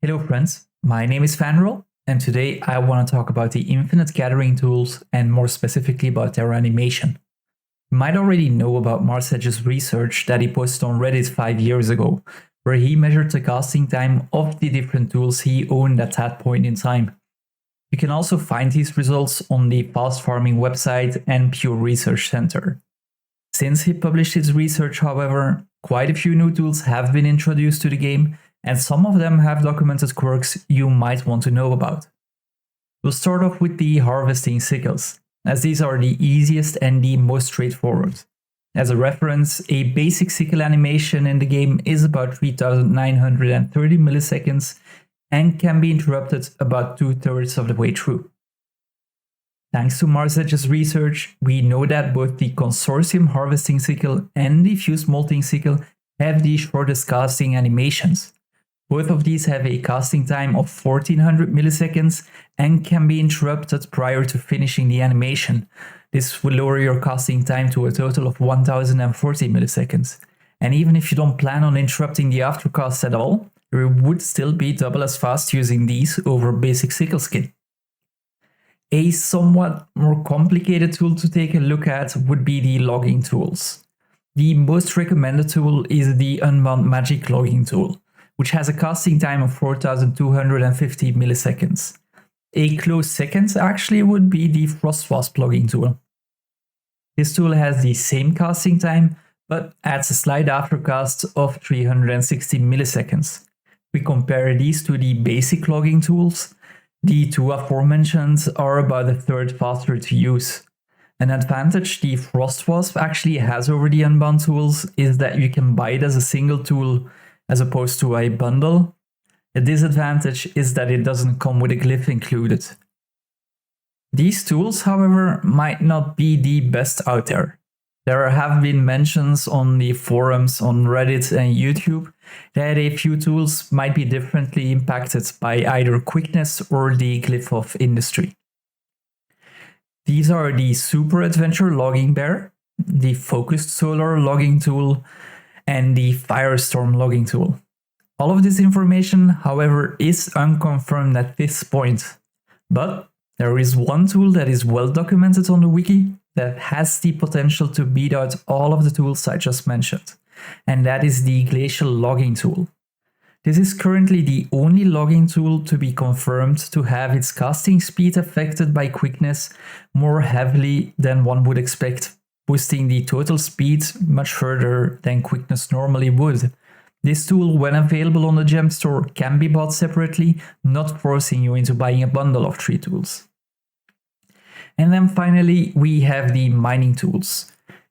Hello friends, my name is Fanroll, and today I want to talk about the infinite gathering tools and more specifically about their animation. You might already know about Marsedge's research that he posted on Reddit 5 years ago, where he measured the casting time of the different tools he owned at that point in time. You can also find these results on the Fast Farming website and Pew Research Center. Since he published his research, however, quite a few new tools have been introduced to the game, and some of them have documented quirks you might want to know about. We'll start off with the harvesting sickles, as these are the easiest and the most straightforward. As a reference, a basic sickle animation in the game is about 3930 milliseconds and can be interrupted about 2/3 of the way through. Thanks to Marsedge's research, we know that both the consortium harvesting sickle and the fused molting sickle have the shortest casting animations. Both of these have a casting time of 1400 milliseconds and can be interrupted prior to finishing the animation. This will lower your casting time to a total of 1040 milliseconds. And even if you don't plan on interrupting the aftercast at all, you would still be double as fast using these over basic sickle skin. A somewhat more complicated tool to take a look at would be the logging tools. The most recommended tool is the Unbound Magic Logging Tool, which has a casting time of 4250 milliseconds. A close second actually would be the Frost Wasp logging tool. This tool has the same casting time, but adds a slight aftercast of 360 milliseconds. We compare these to the basic logging tools. The two aforementioned are about a third faster to use. An advantage the Frost Wasp actually has over the Unbound tools is that you can buy it as a single tool as opposed to a bundle. A disadvantage is that it doesn't come with a glyph included. These tools, however, might not be the best out there. There have been mentions on the forums on Reddit and YouTube that a few tools might be differently impacted by either quickness or the glyph of industry. These are the Super Adventure Logging Bear, the Focused Solar Logging Tool, and the Firestorm Logging Tool. All of this information, however, is unconfirmed at this point, but there is one tool that is well documented on the wiki that has the potential to beat out all of the tools I just mentioned, and that is the Glacial Logging Tool. This is currently the only logging tool to be confirmed to have its casting speed affected by quickness more heavily than one would expect, boosting the total speed much further than quickness normally would. This tool, when available on the gem store, can be bought separately, not forcing you into buying a bundle of 3 tools. And then finally, we have the mining tools.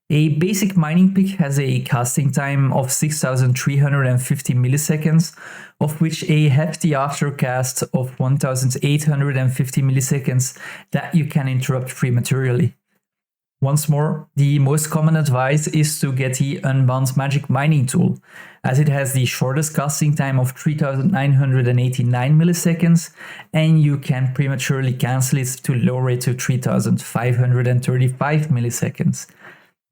A basic mining pick has a casting time of 6350 milliseconds, of which a hefty aftercast of 1850 milliseconds that you can interrupt prematurely. Once more, the most common advice is to get the Unbound Magic Mining Tool, as it has the shortest casting time of 3989 milliseconds, and you can prematurely cancel it to lower it to 3535 milliseconds.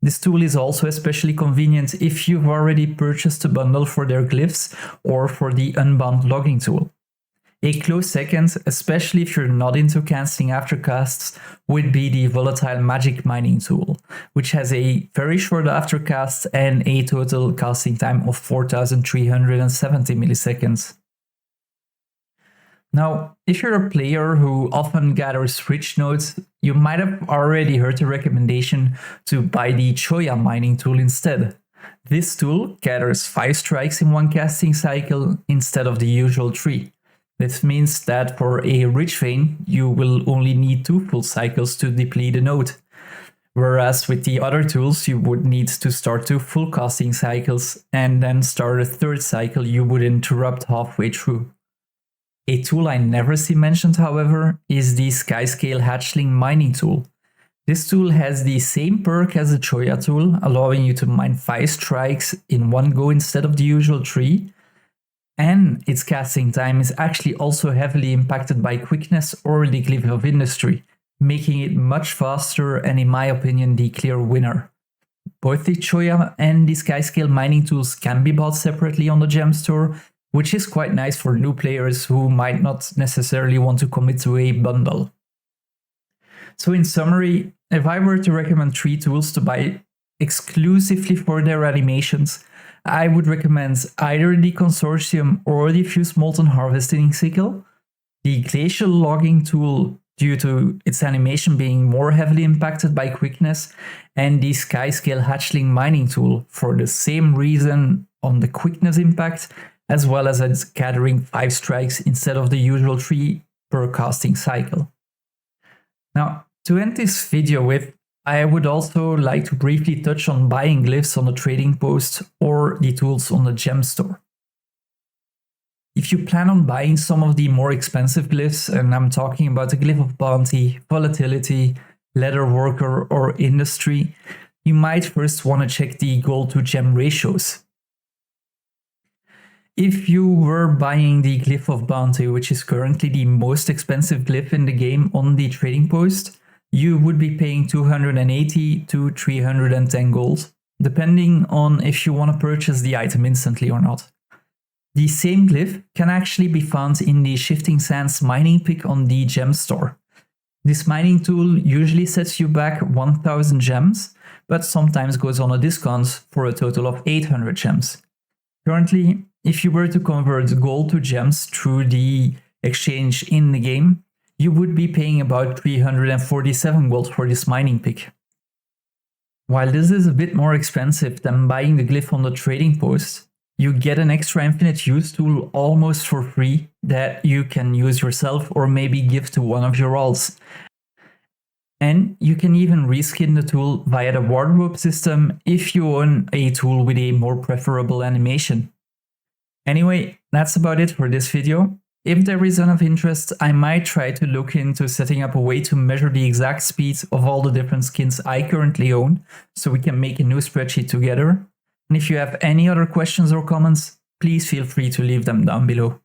This tool is also especially convenient if you've already purchased a bundle for their glyphs or for the Unbound Logging Tool. A close second, especially if you're not into cancelling aftercasts, would be the Volatile Magic Mining Tool, which has a very short aftercast and a total casting time of 4370 milliseconds. Now, if you're a player who often gathers rich nodes, you might have already heard the recommendation to buy the Choya Mining Tool instead. This tool gathers 5 strikes in one casting cycle instead of the usual 3. This means that for a rich vein, you will only need 2 full cycles to deplete a node. Whereas with the other tools, you would need to start 2 full casting cycles and then start a 3rd cycle you would interrupt halfway through. A tool I never see mentioned, however, is the Skyscale Hatchling Mining Tool. This tool has the same perk as the Choya tool, allowing you to mine 5 strikes in one go instead of the usual 3. And its casting time is actually also heavily impacted by quickness or the glyph of industry, making it much faster and, in my opinion, the clear winner. Both the Choya and the Skyscale mining tools can be bought separately on the gem store, which is quite nice for new players who might not necessarily want to commit to a bundle. So in summary, if I were to recommend 3 tools to buy exclusively for their animations, I would recommend either the Consortium or the Fuse Molten Harvesting Sickle, the Glacial Logging Tool due to its animation being more heavily impacted by quickness, and the Skyscale Hatchling Mining Tool for the same reason on the quickness impact, as well as it's gathering 5 strikes instead of the usual 3 per casting cycle. Now, to end this video with, I would also like to briefly touch on buying glyphs on the trading post or the tools on the gem store. If you plan on buying some of the more expensive glyphs, and I'm talking about the Glyph of Bounty, Volatility, Leather Worker, or Industry, you might first want to check the gold to gem ratios. If you were buying the Glyph of Bounty, which is currently the most expensive glyph in the game on the trading post, you would be paying 280 to 310 gold, depending on if you want to purchase the item instantly or not. The same glyph can actually be found in the Shifting Sands mining pick on the gem store. This mining tool usually sets you back 1000 gems, but sometimes goes on a discount for a total of 800 gems. Currently, if you were to convert gold to gems through the exchange in the game, you would be paying about 347 gold for this mining pick. While this is a bit more expensive than buying the glyph on the trading post, you get an extra infinite use tool almost for free that you can use yourself or maybe give to one of your alts. And you can even reskin the tool via the wardrobe system if you own a tool with a more preferable animation. Anyway, that's about it for this video. If there is enough interest, I might try to look into setting up a way to measure the exact speed of all the different skins I currently own, so we can make a new spreadsheet together. And if you have any other questions or comments, please feel free to leave them down below.